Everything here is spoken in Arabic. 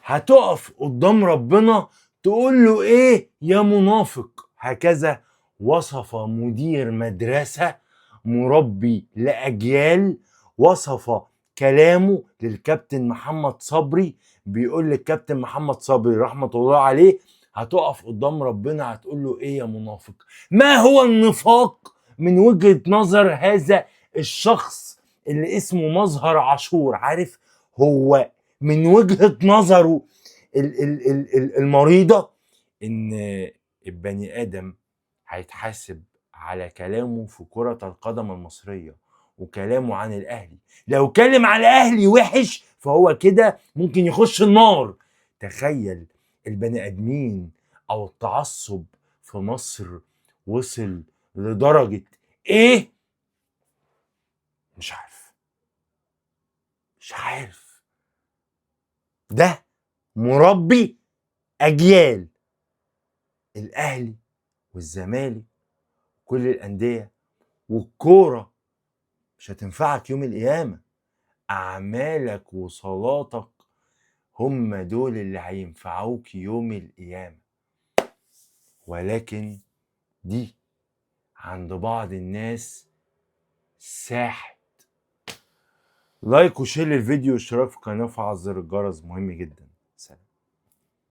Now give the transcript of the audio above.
هتقف قدام ربنا تقول له ايه يا منافق؟ هكذا وصف مدير مدرسة مربي لأجيال، وصف كلامه للكابتن محمد صبري. بيقول للكابتن محمد صبري رحمة الله عليه: هتقف قدام ربنا هتقول له ايه يا منافق؟ ما هو النفاق من وجهة نظر هذا الشخص اللي اسمه مظهر عاشور؟ عارف هو من وجهة نظره المريضة ان البني ادم هيتحاسب على كلامه في كرة القدم المصرية وكلامه عن الاهلي. لو كلم على الاهلي وحش فهو كده ممكن يخش النار. تخيل البني ادمين او التعصب في مصر وصل لدرجة ايه؟ مش عارف. ده مربي اجيال، الاهلي والزمالك كل الانديه والكوره مش هتنفعك يوم القيامه. اعمالك وصلاتك هم دول اللي هينفعوك يوم القيامه. ولكن دي عند بعض الناس ساحت. لايك وشير للفيديو واشتراك في القناه وفعل زر الجرس مهم جدا.